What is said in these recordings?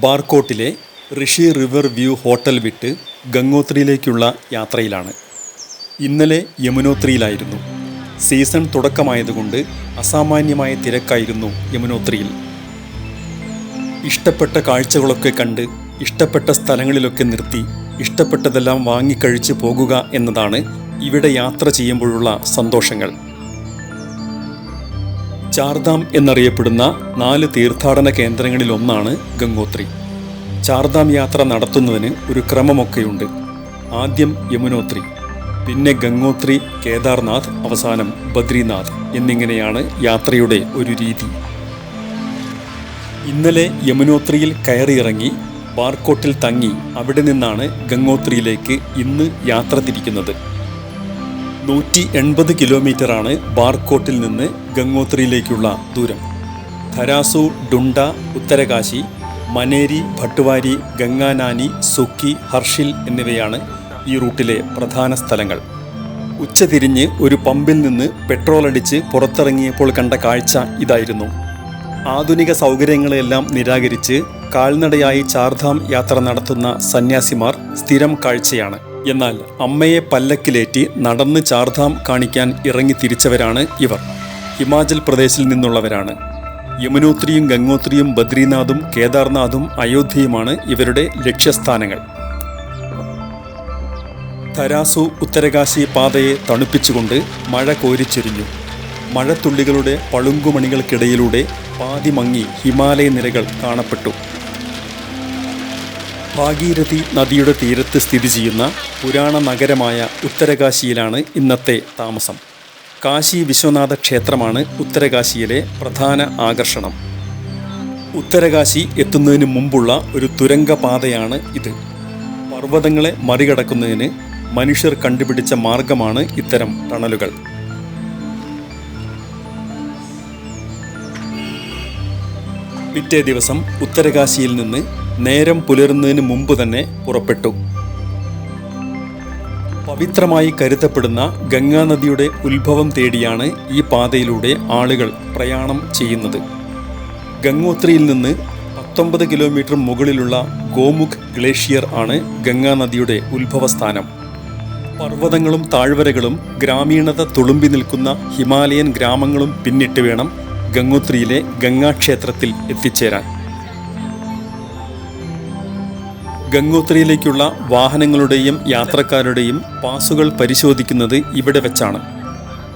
ബാർകോട്ടിലെ ഋഷി river view hotel വിട്ട് ഗംഗോത്രിയിലേക്കുള്ള യാത്രയിലാണ്. ഇന്നലെ യമുനോത്രിയിലായിരുന്നു. സീസൺ തുടക്കമായതുകൊണ്ട് അസാമാന്യമായ തിരക്കായിരുന്നു യമുനോത്രിയിൽ. ഇഷ്ടപ്പെട്ട കാഴ്ചകളൊക്കെ കണ്ട് ഇഷ്ടപ്പെട്ട സ്ഥലങ്ങളിലൊക്കെ നിർത്തി ഇഷ്ടപ്പെട്ടതെല്ലാം വാങ്ങിക്കഴിച്ച് പോകുക എന്നതാണ് ഇവിടെ യാത്ര ചെയ്യുമ്പോഴുള്ള സന്തോഷങ്ങൾ. ചാർധാം എന്നറിയപ്പെടുന്ന 4 തീർത്ഥാടന കേന്ദ്രങ്ങളിലൊന്നാണ് ഗംഗോത്രി. ചാർധാം യാത്ര നടത്തുന്നതിന് ഒരു ക്രമമൊക്കെയുണ്ട്. ആദ്യം യമുനോത്രി, പിന്നെ ഗംഗോത്രി, കേദാർനാഥ്, അവസാനം ബദ്രിനാഥ് എന്നിങ്ങനെയാണ് യാത്രയുടെ ഒരു രീതി. ഇന്നലെ യമുനോത്രിയിൽ കയറിയിറങ്ങി ബാർകോട്ടിൽ തങ്ങി അവിടെ നിന്നാണ് ഗംഗോത്രിയിലേക്ക് ഇന്ന് യാത്ര തിരിക്കുന്നത്. 180 കിലോമീറ്ററാണ് ബാർകോട്ടിൽ നിന്ന് ഗംഗോത്രിയിലേക്കുള്ള ദൂരം. ധരാസു, ഡുണ്ട, ഉത്തരകാശി, മനേരി, ഭട്ടുവാരി, ഗംഗാനാനി, സുക്കി, ഹർഷിൽ എന്നിവയാണ് ഈ റൂട്ടിലെ പ്രധാന സ്ഥലങ്ങൾ. ഉച്ചതിരിഞ്ഞ് ഒരു പമ്പിൽ നിന്ന് പെട്രോൾ അടിച്ച് പുറത്തിറങ്ങിയപ്പോൾ കണ്ട കാഴ്ച ഇതായിരുന്നു. ആധുനിക സൗകര്യങ്ങളെല്ലാം നിരാകരിച്ച് കാൽനടയായി ചാർധാം യാത്ര നടത്തുന്ന സന്യാസിമാർ സ്ഥിരം കാഴ്ചയാണ്. എന്നാൽ അമ്മയെ പല്ലക്കിലേറ്റി നടന്ന് ചാർധാം കാണിക്കാൻ ഇറങ്ങി തിരിച്ചവരാണ് ഇവർ. ഹിമാചൽ പ്രദേശിൽ നിന്നുള്ളവരാണ്. യമുനോത്രിയും ഗംഗോത്രിയും ബദ്രിനാഥും കേദാർനാഥും അയോധ്യയുമാണ് ഇവരുടെ ലക്ഷ്യസ്ഥാനങ്ങൾ. ധരാസു ഉത്തരകാശി പാതയെ തണുപ്പിച്ചുകൊണ്ട് മഴ കോരിച്ചൊരിഞ്ഞു. മഴത്തുള്ളികളുടെ പളുങ്കുമണികൾക്കിടയിലൂടെ പാതി മങ്ങി ഹിമാലയ നിരകൾ കാണപ്പെട്ടു. ഭാഗീരഥി നദിയുടെ തീരത്ത് സ്ഥിതി ചെയ്യുന്ന പുരാണ നഗരമായ ഉത്തരകാശിയിലാണ് ഇന്നത്തെ താമസം. കാശി വിശ്വനാഥ ക്ഷേത്രമാണ് ഉത്തരകാശിയിലെ പ്രധാന ആകർഷണം. ഉത്തരകാശി എത്തുന്നതിന് മുമ്പുള്ള ഒരു തുരങ്കപാതയാണ് ഇത്. പർവ്വതങ്ങളെ മറികടക്കുന്നതിന് മനുഷ്യർ കണ്ടുപിടിച്ച മാർഗമാണ് ഇത്തരം ടണലുകൾ. പിറ്റേ ദിവസം ഉത്തരകാശിയിൽ നിന്ന് നേരം പുലരുന്നതിന് മുമ്പ് തന്നെ പുറപ്പെട്ടു. പവിത്രമായി കരുതപ്പെടുന്ന ഗംഗാനദിയുടെ ഉത്ഭവം തേടിയാണ് ഈ പാതയിലൂടെ ആളുകൾ പ്രയാണം ചെയ്യുന്നത്. ഗംഗോത്രിയിൽ നിന്ന് 19 കിലോമീറ്റർ മുകളിലുള്ള ഗോമുഖ് ഗ്ലേഷ്യർ ആണ് ഗംഗാനദിയുടെ ഉത്ഭവസ്ഥാനം. പർവ്വതങ്ങളും താഴ്വരകളും ഗ്രാമീണത തുളുമ്പി നിൽക്കുന്ന ഹിമാലയൻ ഗ്രാമങ്ങളും പിന്നിട്ട് വേണം ഗംഗോത്രിയിലെ ഗംഗാക്ഷേത്രത്തിൽ എത്തിച്ചേരാൻ. ഗംഗോത്രിയിലേക്കുള്ള വാഹനങ്ങളുടെയും യാത്രക്കാരുടെയും പാസുകൾ പരിശോധിക്കുന്നത് ഇവിടെ വെച്ചാണ്.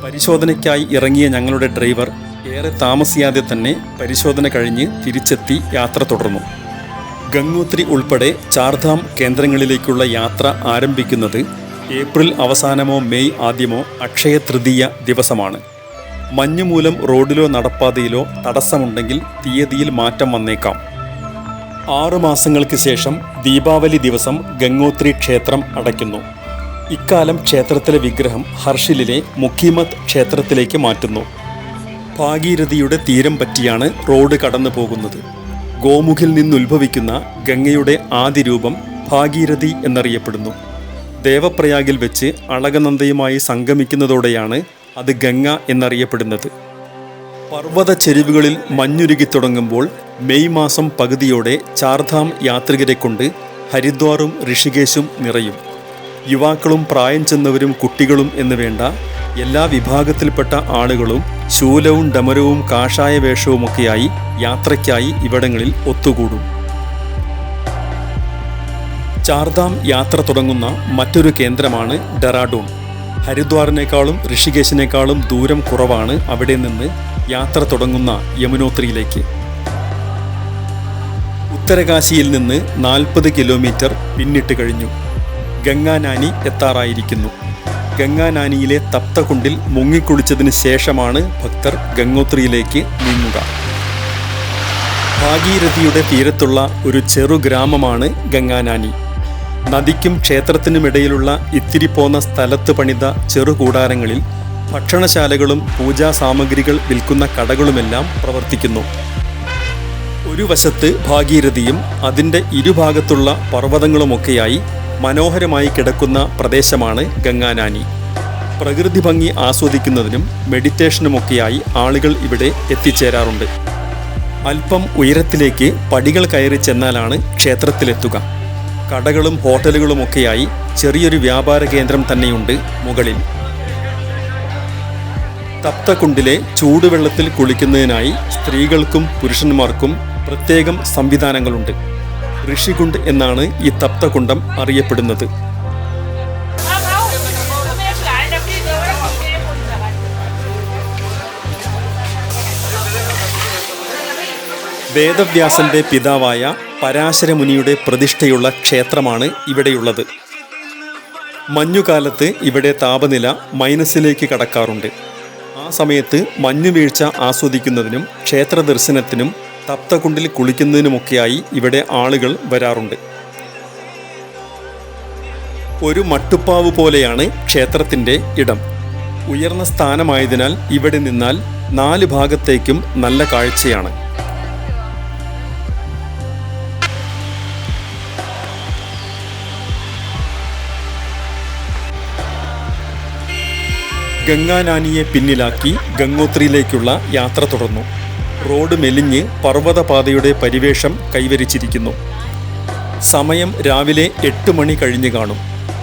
പരിശോധനയ്ക്കായി ഇറങ്ങിയ ഞങ്ങളുടെ ഡ്രൈവർ ഏറെ താമസിയാതെ തന്നെ പരിശോധന കഴിഞ്ഞ് തിരിച്ചെത്തി യാത്ര തുടർന്നു. ഗംഗോത്രി ഉൾപ്പെടെ ചാർധാം കേന്ദ്രങ്ങളിലേക്കുള്ള യാത്ര ആരംഭിക്കുന്നത് ഏപ്രിൽ അവസാനമോ മെയ് ആദ്യമോ അക്ഷയ തൃതീയ ദിവസമാണ്. മഞ്ഞുമൂലം റോഡിലോ നടപ്പാതയിലോ തടസ്സമുണ്ടെങ്കിൽ തീയതിയിൽ മാറ്റം വന്നേക്കാം. 6 മാസങ്ങൾക്ക് ശേഷം ദീപാവലി ദിവസം ഗംഗോത്രി ക്ഷേത്രം അടയ്ക്കുന്നു. ഇക്കാലം ക്ഷേത്രത്തിലെ വിഗ്രഹം ഹർഷിലിലെ മുഖിമത് ക്ഷേത്രത്തിലേക്ക് മാറ്റുന്നു. ഭാഗീരഥിയുടെ തീരം പറ്റിയാണ് റോഡ് കടന്നു പോകുന്നത്. ഗോമുഖിൽ നിന്നുത്ഭവിക്കുന്ന ഗംഗയുടെ ആദ്യ രൂപം ഭാഗീരഥി എന്നറിയപ്പെടുന്നു. ദേവപ്രയാഗിൽ വെച്ച് അളകനന്ദയുമായി സംഗമിക്കുന്നതോടെയാണ് അത് ഗംഗ എന്നറിയപ്പെടുന്നത്. പർവ്വത ചെരുവുകളിൽ മഞ്ഞുരുകി തുടങ്ങുമ്പോൾ മെയ് മാസം പകുതിയോടെ ചാർധാം യാത്രികരെ കൊണ്ട് ഹരിദ്വാറും ഋഷികേശും നിറയും. യുവാക്കളും പ്രായം ചെന്നവരും കുട്ടികളും എന്ന് വേണ്ട എല്ലാ വിഭാഗത്തിൽപ്പെട്ട ആളുകളും ശൂലവും ഡമരവും കാഷായ വേഷവുമൊക്കെയായി യാത്രയ്ക്കായി ഇവിടങ്ങളിൽ ഒത്തുകൂടും. ചാർധാം യാത്ര തുടങ്ങുന്ന മറ്റൊരു കേന്ദ്രമാണ് ഡെറാഡൂൺ. ഹരിദ്വാറിനേക്കാളും ഋഷികേശിനേക്കാളും ദൂരം കുറവാണ് അവിടെ നിന്ന് യാത്ര തുടങ്ങുന്ന യമുനോത്രിയിലേക്ക്. ഉത്തരകാശിയിൽ നിന്ന് 40 കിലോമീറ്റർ പിന്നിട്ട് കഴിഞ്ഞു. ഗംഗാനാനി എത്താറായിരിക്കുന്നു. ഗംഗാനാനിയിലെ തപ്തകുണ്ടിൽ മുങ്ങിക്കുളിച്ചതിന് ശേഷമാണ് ഭക്തർ ഗംഗോത്രിയിലേക്ക് നീങ്ങുക. ഭാഗീരഥിയുടെ തീരത്തുള്ള ഒരു ചെറു ഗ്രാമമാണ് ഗംഗാനാനി. നദിക്കും ക്ഷേത്രത്തിനുമിടയിലുള്ള ഇത്തിരി പോന്ന സ്ഥലത്ത് പണിത ചെറുകൂടാരങ്ങളിൽ ഭക്ഷണശാലകളും പൂജാ സാമഗ്രികൾ വിൽക്കുന്ന കടകളുമെല്ലാം പ്രവർത്തിക്കുന്നു. ഒരു വശത്ത് ഭാഗീരഥിയും അതിൻ്റെ ഇരുഭാഗത്തുള്ള പർവ്വതങ്ങളുമൊക്കെയായി മനോഹരമായി കിടക്കുന്ന പ്രദേശമാണ് ഗംഗാനാനി. പ്രകൃതി ഭംഗി ആസ്വദിക്കുന്നതിനും മെഡിറ്റേഷനുമൊക്കെയായി ആളുകൾ ഇവിടെ എത്തിച്ചേരാറുണ്ട്. അല്പം ഉയരത്തിലേക്ക് പടികൾ കയറി ചെന്നാലാണ് ക്ഷേത്രത്തിലെത്തുക. കടകളും ഹോട്ടലുകളുമൊക്കെയായി ചെറിയൊരു വ്യാപാര കേന്ദ്രം തന്നെയുണ്ട് മുകളിൽ. തപ്തകുണ്ടിലെ ചൂടുവെള്ളത്തിൽ കുളിക്കുന്നതിനായി സ്ത്രീകൾക്കും പുരുഷന്മാർക്കും പ്രത്യേകം സംവിധാനങ്ങളുണ്ട്. ഋഷികുണ്ട് എന്നാണ് ഈ തപ്തകുണ്ടം അറിയപ്പെടുന്നത്. വേദവ്യാസന്റെ പിതാവായ പരാശരമുനിയുടെ പ്രതിഷ്ഠയുള്ള ക്ഷേത്രമാണ് ഇവിടെയുള്ളത്. മഞ്ഞുകാലത്ത് ഇവിടെ താപനില മൈനസിലേക്ക് കടക്കാറുണ്ട്. ആ സമയത്ത് മഞ്ഞുവീഴ്ച ആസ്വദിക്കുന്നതിനും ക്ഷേത്ര ദർശനത്തിനും തപ്തകുണ്ടിൽ കുളിക്കുന്നതിനുമൊക്കെയായി ഇവിടെ ആളുകൾ വരാറുണ്ട്. ഒരു മട്ടുപ്പാവ് പോലെയാണ് ക്ഷേത്രത്തിൻ്റെ ഇടം. ഉയർന്ന സ്ഥാനമായതിനാൽ ഇവിടെ നിന്നാൽ 4 ഭാഗത്തേക്കും നല്ല കാഴ്ചയാണ്. ഗംഗാനാനിയെ പിന്നിലാക്കി ഗംഗോത്രിയിലേക്കുള്ള യാത്ര തുടർന്നു. റോഡ് മെലിഞ്ഞ് പർവ്വതപാതയുടെ പരിവേഷം കൈവരിച്ചിരിക്കുന്നു. സമയം രാവിലെ 8 മണി കഴിഞ്ഞു കാണും.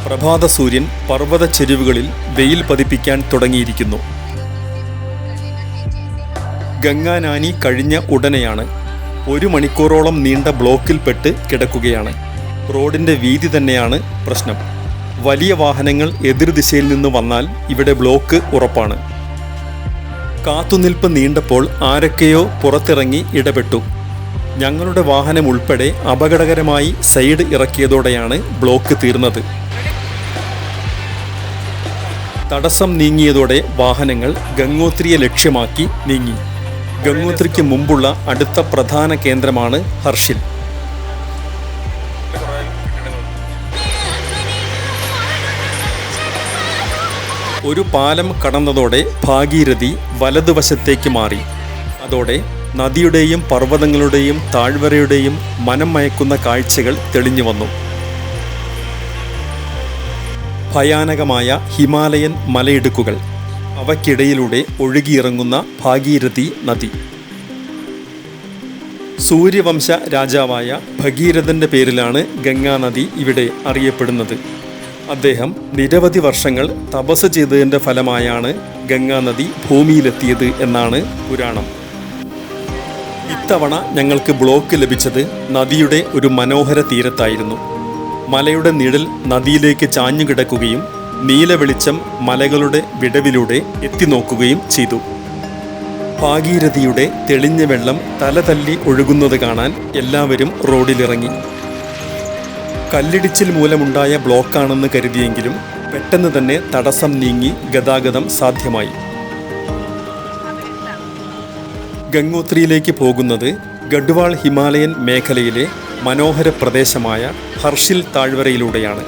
പ്രഭാത സൂര്യൻ പർവ്വത ചെരുവുകളിൽ വെയിൽ പതിപ്പിക്കാൻ തുടങ്ങിയിരിക്കുന്നു. ഗംഗാനാനി കഴിഞ്ഞ ഉടനെയാണ് 1 മണിക്കൂറോളം നീണ്ട ബ്ലോക്കിൽപ്പെട്ട് കിടക്കുകയാണ്. റോഡിൻ്റെ വീതി തന്നെയാണ് പ്രശ്നം. വലിയ വാഹനങ്ങൾ എതിർദിശയിൽ നിന്ന് വന്നാൽ ഇവിടെ ബ്ലോക്ക് ഉറപ്പാണ്. കാത്തുനിൽപ്പ് നീണ്ടപ്പോൾ ആരൊക്കെയോ പുറത്തിറങ്ങി ഇടപെട്ടു. ഞങ്ങളുടെ വാഹനം ഉൾപ്പെടെ അപകടകരമായി സൈഡ് ഇറക്കിയതോടെയാണ് ബ്ലോക്ക് തീർന്നത്. തടസ്സം നീങ്ങിയതോടെ വാഹനങ്ങൾ ഗംഗോത്രിയെ ലക്ഷ്യമാക്കി നീങ്ങി. ഗംഗോത്രിക്ക് മുമ്പുള്ള അടുത്ത പ്രധാന കേന്ദ്രമാണ് ഹർഷിൽ. ഒരു പാലം കടന്നതോടെ ഭാഗീരഥി വലതുവശത്തേക്ക് മാറി. അതോടെ നദിയുടെയും പർവ്വതങ്ങളുടെയും താഴ്വരയുടെയും മനം മയക്കുന്ന കാഴ്ചകൾ തെളിഞ്ഞു വന്നു. ഭയാനകമായ ഹിമാലയൻ മലയിടുക്കുകൾ, അവയ്ക്കിടയിലൂടെ ഒഴുകിയിറങ്ങുന്ന ഭാഗീരഥി നദി. സൂര്യവംശ രാജാവായ ഭഗീരഥൻ്റെ പേരിലാണ് ഗംഗാനദി ഇവിടെ അറിയപ്പെടുന്നത്. അദ്ദേഹം നിരവധി വർഷങ്ങൾ തപസ് ചെയ്തതിൻ്റെ ഫലമായാണ് ഗംഗാനദി ഭൂമിയിലെത്തിയത് എന്നാണ് പുരാണം. ഇത്തവണ ഞങ്ങൾക്ക് ബ്ലോക്ക് ലഭിച്ചത് നദിയുടെ ഒരു മനോഹര തീരത്തായിരുന്നു. മലയുടെ നിഴൽ നദിയിലേക്ക് ചാഞ്ഞുകിടക്കുകയും നീല വെളിച്ചം മലകളുടെ വിടവിലൂടെ എത്തിനോക്കുകയും ചെയ്തു. ഭാഗീരഥിയുടെ തെളിഞ്ഞ വെള്ളം തലതല്ലി ഒഴുകുന്നത് കാണാൻ എല്ലാവരും റോഡിലിറങ്ങി. കല്ലിടിച്ചിൽ മൂലമുണ്ടായ ബ്ലോക്കാണെന്ന് കരുതിയെങ്കിലും പെട്ടെന്ന് തന്നെ തടസ്സം നീങ്ങി ഗതാഗതം സാധ്യമായി. ഗംഗോത്രിയിലേക്ക് പോകുന്നത് ഗഡ്വാൾ ഹിമാലയൻ മേഖലയിലെ മനോഹര പ്രദേശമായ ഹർഷിൽ താഴ്വരയിലൂടെയാണ്.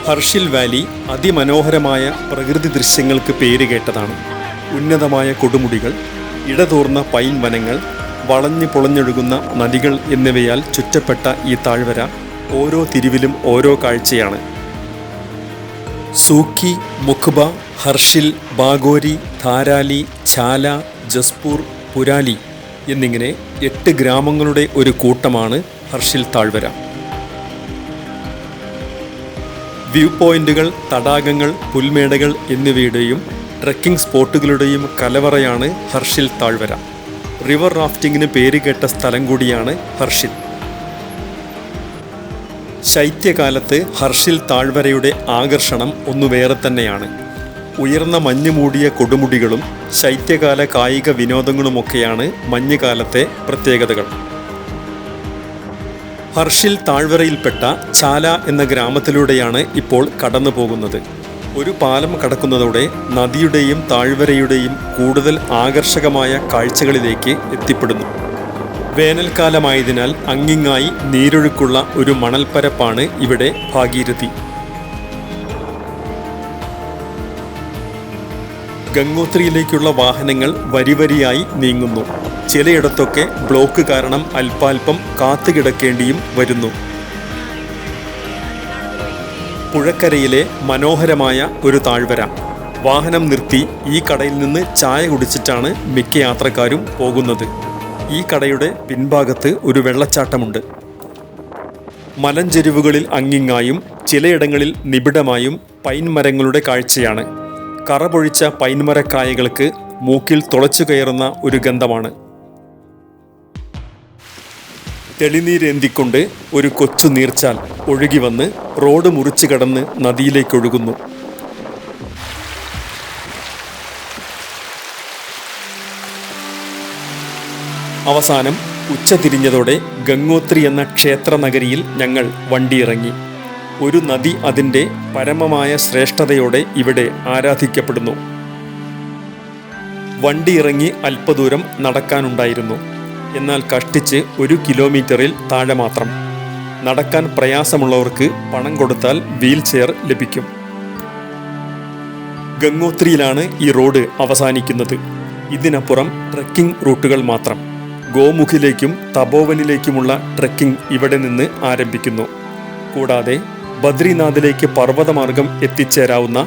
ഹർഷിൽ വാലി അതിമനോഹരമായ പ്രകൃതി ദൃശ്യങ്ങൾക്ക് പേരുകേട്ടതാണ്. ഉന്നതമായ കൊടുമുടികൾ, ഇടതൂർന്ന പൈൻ വനങ്ങൾ, വളഞ്ഞു പൊളഞ്ഞൊഴുകുന്ന നദികൾ എന്നിവയാൽ ചുറ്റപ്പെട്ട ഈ താഴ്വര ഓരോ തിരിവിലും ഓരോ കാഴ്ചയാണ്. സൂക്കി, മുഖ്ബ, ഹർഷിൽ, ബാഗോരി, ധാരാലി, ഛാല, ജസ്പൂർ, പുരാലി എന്നിങ്ങനെ 8 ഗ്രാമങ്ങളുടെ ഒരു കൂട്ടമാണ് ഹർഷിൽ താഴ്വര. വ്യൂ പോയിന്റുകൾ, തടാകങ്ങൾ, പുൽമേടകൾ എന്നിവയുടെയും ട്രെക്കിംഗ് സ്പോട്ടുകളുടെയും കലവറയാണ് ഹർഷിൽ താഴ്വര. റിവർ റാഫ്റ്റിങ്ങിന് പേരുകേട്ട സ്ഥലം കൂടിയാണ് ഹർഷിൽ. ശൈത്യകാലത്ത് ഹർഷിൽ താഴ്വരയുടെ ആകർഷണം ഒന്നു വേറെ തന്നെയാണ്. ഉയർന്ന മഞ്ഞ് മൂടിയ കൊടുമുടികളും ശൈത്യകാല കായിക വിനോദങ്ങളുമൊക്കെയാണ് മഞ്ഞുകാലത്തെ പ്രത്യേകതകൾ. ഹർഷിൽ താഴ്വരയിൽപ്പെട്ട ഛാല എന്ന ഗ്രാമത്തിലൂടെയാണ് ഇപ്പോൾ കടന്നു പോകുന്നത്. ഒരു പാലം കടക്കുന്നതോടെ നദിയുടെയും താഴ്വരയുടെയും കൂടുതൽ ആകർഷകമായ കാഴ്ചകളിലേക്ക് എത്തിപ്പെടുന്നു. വേനൽക്കാലമായതിനാൽ അങ്ങിങ്ങായി നീരൊഴുക്കുള്ള ഒരു മണൽപ്പരപ്പാണ് ഇവിടെ ഭാഗീരഥി. ഗംഗോത്രിയിലേക്കുള്ള വാഹനങ്ങൾ വരിവരിയായി നീങ്ങുന്നു. ചിലയിടത്തൊക്കെ ബ്ലോക്ക് കാരണം അല്പാൽപ്പം കാത്തുകിടക്കേണ്ടിയും വരുന്നു. പുഴക്കരയിലെ മനോഹരമായ ഒരു താഴ്വര. വാഹനം നിർത്തി ഈ കടയിൽ നിന്ന് ചായ കുടിച്ചിട്ടാണ് മിക്ക യാത്രക്കാരും പോകുന്നത്. ഈ കടയുടെ പിൻഭാഗത്ത് ഒരു വെള്ളച്ചാട്ടമുണ്ട്. മലഞ്ചെരുവുകളിൽ അങ്ങിങ്ങായും ചിലയിടങ്ങളിൽ നിബിഡമായും പൈൻ മരങ്ങളുടെ കാഴ്ചയാണ്. കറപൊഴിച്ച പൈൻമരക്കായകൾക്ക് മൂക്കിൽ തുളച്ചു കയറുന്ന ഒരു ഗന്ധമാണ്. തെളിനീരേന്തിക്കൊണ്ട് ഒരു കൊച്ചു നീർച്ചാൽ ഒഴുകി വന്ന് റോഡ് മുറിച്ചു കടന്ന് നദിയിലേക്കൊഴുകുന്നു. അവസാനം ഉച്ചതിരിഞ്ഞതോടെ ഗംഗോത്രി എന്ന ക്ഷേത്ര നഗരിയിൽ ഞങ്ങൾ വണ്ടിയിറങ്ങി. ഒരു നദി അതിൻ്റെ പരമമായ ശ്രേഷ്ഠതയോടെ ഇവിടെ ആരാധിക്കപ്പെടുന്നു. വണ്ടിയിറങ്ങി അല്പദൂരം നടക്കാനുണ്ടായിരുന്നു. എന്നാൽ കഷ്ടിച്ച് 1 കിലോമീറ്ററിൽ താഴെ മാത്രം. നടക്കാൻ പ്രയാസമുള്ളവർക്ക് പണം കൊടുത്താൽ വീൽ ചെയർ ലഭിക്കും. ഗംഗോത്രിയിലാണ് ഈ റോഡ് അവസാനിക്കുന്നത്. ഇതിനപ്പുറം ട്രെക്കിംഗ് റൂട്ടുകൾ മാത്രം. ഗോമുഖിലേക്കും തപോവനിലേക്കുമുള്ള ട്രെക്കിംഗ് ഇവിടെ നിന്ന് ആരംഭിക്കുന്നു. കൂടാതെ ബദ്രിനാഥിലേക്ക് പർവ്വതമാർഗം എത്തിച്ചേരാവുന്ന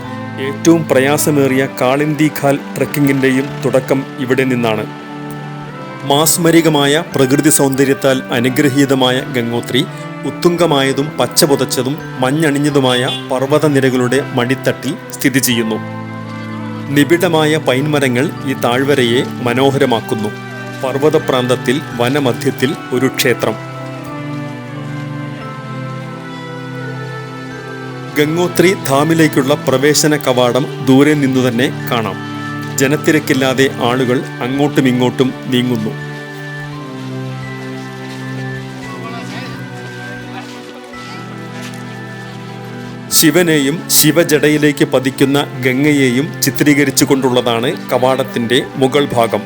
ഏറ്റവും പ്രയാസമേറിയ കാളിന്തി ഖാൽ ട്രെക്കിങ്ങിൻ്റെയും തുടക്കം ഇവിടെ നിന്നാണ്. മാസ്മരികമായ പ്രകൃതി സൗന്ദര്യത്താൽ അനുഗ്രഹീതമായ ഗംഗോത്രി ഉത്തുംഗമായതും പച്ചപുതച്ചതും മഞ്ഞണിഞ്ഞതുമായ പർവ്വതനിരകളുടെ മടിത്തട്ടിൽ സ്ഥിതി ചെയ്യുന്നു. നിബിഡമായ പൈൻമരങ്ങൾ ഈ താഴ്വരയെ മനോഹരമാക്കുന്നു. പർവ്വതപ്രാന്തത്തിൽ വനമധ്യത്തിൽ ഒരു ക്ഷേത്രം. ഗംഗോത്രി ധാമിലേക്കുള്ള പ്രവേശന കവാടം ദൂരെ നിന്നു തന്നെ കാണാം. ജനത്തിരക്കില്ലാതെ ആളുകൾ അങ്ങോട്ടും ഇങ്ങോട്ടും നീങ്ങുന്നു. ശിവനെയും ശിവജടയിലേക്ക് പതിക്കുന്ന ഗംഗയെയും ചിത്രീകരിച്ചുകൊണ്ടുള്ളതാണ് കവാടത്തിൻ്റെ മുകൾ ഭാഗം.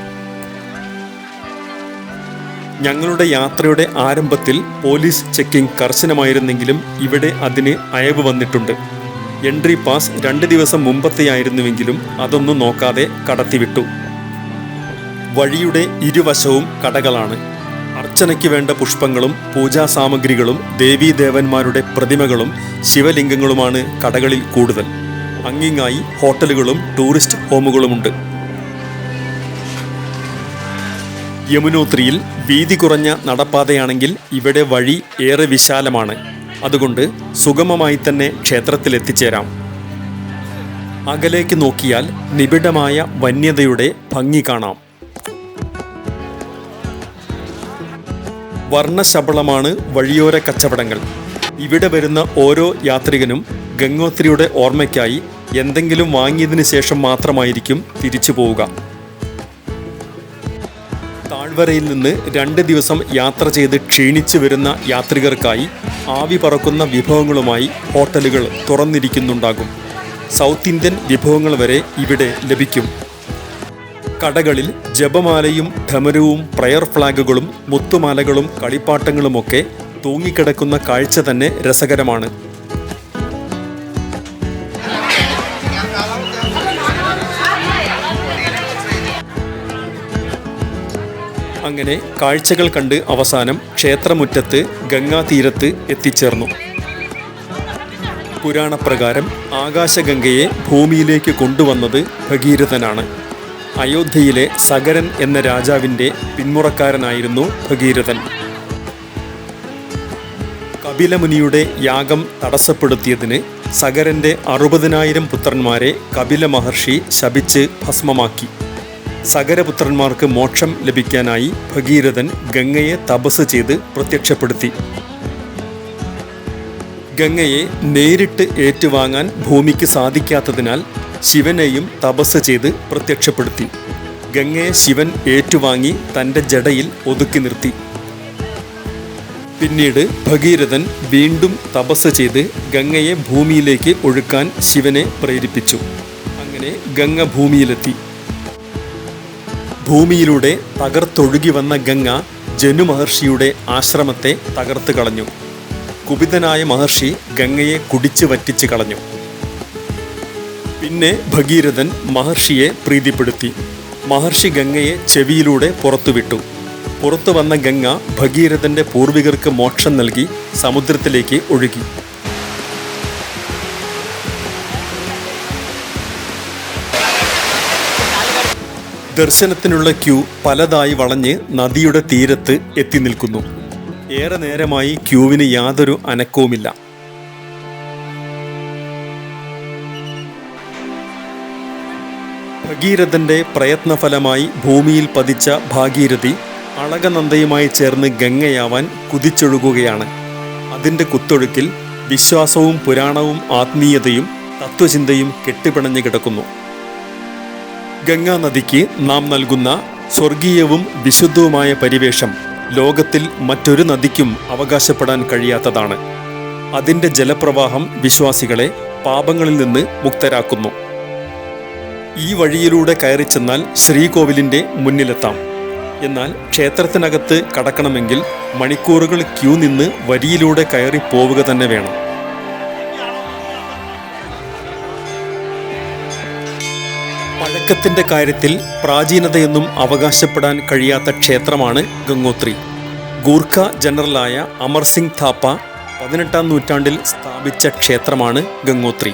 ഞങ്ങളുടെ യാത്രയുടെ ആരംഭത്തിൽ പോലീസ് ചെക്കിംഗ് കർശനമായിരുന്നെങ്കിലും ഇവിടെ അതിന് അയവ് വന്നിട്ടുണ്ട്. എൻട്രി പാസ് 2 ദിവസം മുമ്പത്തെയായിരുന്നുവെങ്കിലും അതൊന്നും നോക്കാതെ കടത്തിവിട്ടു. വഴിയുടെ ഇരുവശവും കടകളാണ്. അർച്ചനയ്ക്ക് വേണ്ട പുഷ്പങ്ങളും പൂജാസാമഗ്രികളും ദേവീദേവന്മാരുടെ പ്രതിമകളും ശിവലിംഗങ്ങളുമാണ് കടകളിൽ കൂടുതൽ. അങ്ങിങ്ങായി ഹോട്ടലുകളും ടൂറിസ്റ്റ് ഹോമുകളുമുണ്ട്. യമുനോത്രിയിൽ വീതി കുറഞ്ഞ നടപ്പാതയാണെങ്കിൽ ഇവിടെ വഴി ഏറെ വിശാലമാണ്. അതുകൊണ്ട് സുഗമമായി തന്നെ ക്ഷേത്രത്തിലെത്തിച്ചേരാം. അകലേക്ക് നോക്കിയാൽ നിബിഡമായ വന്യതയുടെ ഭംഗി കാണാം. വർണ്ണശബളമാണ് വഴിയോര കച്ചവടങ്ങൾ. ഇവിടെ വരുന്ന ഓരോ യാത്രികനും ഗംഗോത്രിയുടെ ഓർമ്മയ്ക്കായി എന്തെങ്കിലും വാങ്ങിയതിനു ശേഷം മാത്രമായിരിക്കും തിരിച്ചു പോവുക. താഴ്വരയിൽ നിന്ന് 2 ദിവസം യാത്ര ചെയ്ത് ക്ഷീണിച്ചു വരുന്ന യാത്രികർക്കായി ആവി പറക്കുന്ന വിഭവങ്ങളുമായി ഹോട്ടലുകൾ തുറന്നിരിക്കുന്നുണ്ടാകും. സൗത്ത് ഇന്ത്യൻ വിഭവങ്ങൾ വരെ ഇവിടെ ലഭിക്കും. കടകളിൽ ജപമാലയും ഠമരുവും പ്രയർ ഫ്ലാഗുകളും മുത്തുമാലകളും കളിപ്പാട്ടങ്ങളുമൊക്കെ തൂങ്ങിക്കിടക്കുന്ന കാഴ്ച തന്നെ രസകരമാണ്. അങ്ങനെ കാഴ്ചകൾ കണ്ട് അവസാനം ക്ഷേത്രമുറ്റത്ത് ഗംഗാതീരത്ത് എത്തിച്ചേർന്നു. പുരാണപ്രകാരം ആകാശഗംഗയെ ഭൂമിയിലേക്ക് കൊണ്ടുവന്നത് ഭഗീരഥനാണ്. അയോധ്യയിലെ സഗരൻ എന്ന രാജാവിൻ്റെ പിന്മുറക്കാരനായിരുന്നു ഭഗീരഥൻ. കപിലമുനിയുടെ യാഗം തടസ്സപ്പെടുത്തിയതിന് സഗരൻ്റെ 60,000 പുത്രന്മാരെ കപില മഹർഷി ശപിച്ച് ഭസ്മമാക്കി. സഗരപുത്രന്മാർക്ക് മോക്ഷം ലഭിക്കാനായി ഭഗീരഥൻ ഗംഗയെ തപസ് ചെയ്ത് പ്രത്യക്ഷപ്പെടുത്തി. ഗംഗയെ നേരിട്ട് ഏറ്റുവാങ്ങാൻ ഭൂമിക്ക് സാധിക്കാത്തതിനാൽ ശിവനെയും തപസ് ചെയ്ത് പ്രത്യക്ഷപ്പെടുത്തി. ഗംഗയെ ശിവൻ ഏറ്റുവാങ്ങി തൻ്റെ ജടയിൽ ഒതുക്കി നിർത്തി. പിന്നീട് ഭഗീരഥൻ വീണ്ടും തപസ് ചെയ്ത് ഗംഗയെ ഭൂമിയിലേക്ക് ഒഴുക്കാൻ ശിവനെ പ്രേരിപ്പിച്ചു. അങ്ങനെ ഗംഗ ഭൂമിയിലെത്തി. ഭൂമിയിലൂടെ തകർത്തൊഴുകി വന്ന ഗംഗ ജനു മഹർഷിയുടെ ആശ്രമത്തെ തകർത്ത് കളഞ്ഞു. കുപിതനായ മഹർഷി ഗംഗയെ കുടിച്ചു വറ്റിച്ച് കളഞ്ഞു. പിന്നെ ഭഗീരഥൻ മഹർഷിയെ പ്രീതിപ്പെടുത്തി. മഹർഷി ഗംഗയെ ചെവിയിലൂടെ പുറത്തുവിട്ടു. പുറത്തു വന്ന ഗംഗ ഭഗീരഥൻ്റെ പൂർവികർക്ക് മോക്ഷം നൽകി സമുദ്രത്തിലേക്ക് ഒഴുകി. ദർശനത്തിനുള്ള ക്യൂ പലതായി വളഞ്ഞ് നദിയുടെ തീരത്ത് എത്തി നിൽക്കുന്നു. ഏറെ നേരമായി ക്യൂവിന് യാതൊരു അനക്കവുമില്ല. ഭഗീരഥന്റെ പ്രയത്നഫലമായി ഭൂമിയിൽ പതിച്ച ഭാഗീരഥി അളകനന്ദയുമായി ചേർന്ന് ഗംഗയാവാൻ കുതിച്ചൊഴുകുകയാണ്. അതിൻ്റെ കുത്തൊഴുക്കിൽ വിശ്വാസവും പുരാണവും ആത്മീയതയും തത്വചിന്തയും കെട്ടിപ്പിണഞ്ഞു കിടക്കുന്നു. ഗംഗാനദിക്ക് നാം നൽകുന്ന സ്വർഗീയവും വിശുദ്ധവുമായ പരിവേഷം ലോകത്തിൽ മറ്റൊരു നദിക്കും അവകാശപ്പെടാൻ കഴിയാത്തതാണ്. അതിൻ്റെ ജലപ്രവാഹം വിശ്വാസികളെ പാപങ്ങളിൽ നിന്ന് മുക്തരാക്കുന്നു. ഈ വഴിയിലൂടെ കയറി ചെന്നാൽ ശ്രീകോവിലിൻ്റെ മുന്നിലെത്താം. എന്നാൽ ക്ഷേത്രത്തിനകത്ത് കടക്കണമെങ്കിൽ മണിക്കൂറുകൾ ക്യൂ നിന്ന് വരിയിലൂടെ കയറി പോവുക തന്നെ വേണം. പഴക്കത്തിൻ്റെ കാര്യത്തിൽ പ്രാചീനതയൊന്നും അവകാശപ്പെടാൻ കഴിയാത്ത ക്ഷേത്രമാണ് ഗംഗോത്രി. ഗൂർഖ ജനറലായ അമർ സിംഗ് താപ്പ 18-ാം നൂറ്റാണ്ടിൽ സ്ഥാപിച്ച ക്ഷേത്രമാണ് ഗംഗോത്രി.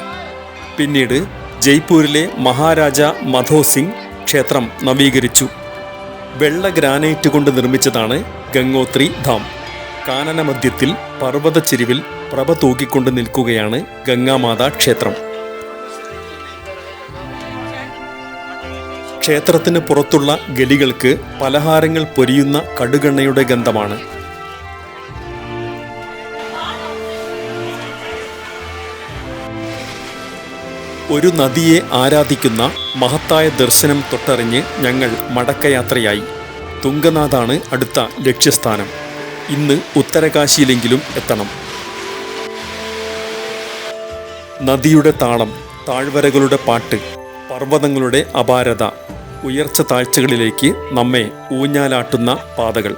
പിന്നീട് ജയ്പൂരിലെ മഹാരാജ മധോ സിംഗ് ക്ഷേത്രം നവീകരിച്ചു. വെള്ള ഗ്രാനൈറ്റ് കൊണ്ട് നിർമ്മിച്ചതാണ് ഗംഗോത്രി ധാം. കാനന മധ്യത്തിൽ പർവ്വതച്ചെരിവിൽ പ്രഭ തൂക്കിക്കൊണ്ട് നിൽക്കുകയാണ് ഗംഗാമാതാ ക്ഷേത്രം. ക്ഷേത്രത്തിന് പുറത്തുള്ള ഗലികൾക്ക് പലഹാരങ്ങൾ പൊരിയുന്ന കടുകെണ്ണയുടെ ഗന്ധമാണ്. ഒരു നദിയെ ആരാധിക്കുന്ന മഹത്തായ ദർശനം തൊട്ടറിഞ്ഞ് ഞങ്ങൾ മടക്കയാത്രയായി. തുംഗനാഥാണ് അടുത്ത ലക്ഷ്യസ്ഥാനം. ഇന്ന് ഉത്തരകാശിയിലെങ്കിലും എത്തണം. നദിയുടെ താളം, താഴ്വരകളുടെ പാട്ട്, പർവ്വതങ്ങളുടെ അപാരത, ഉയർച്ച താഴ്ചകളിലേക്ക് നമ്മെ ഊഞ്ഞാലാട്ടുന്ന പാതകൾ.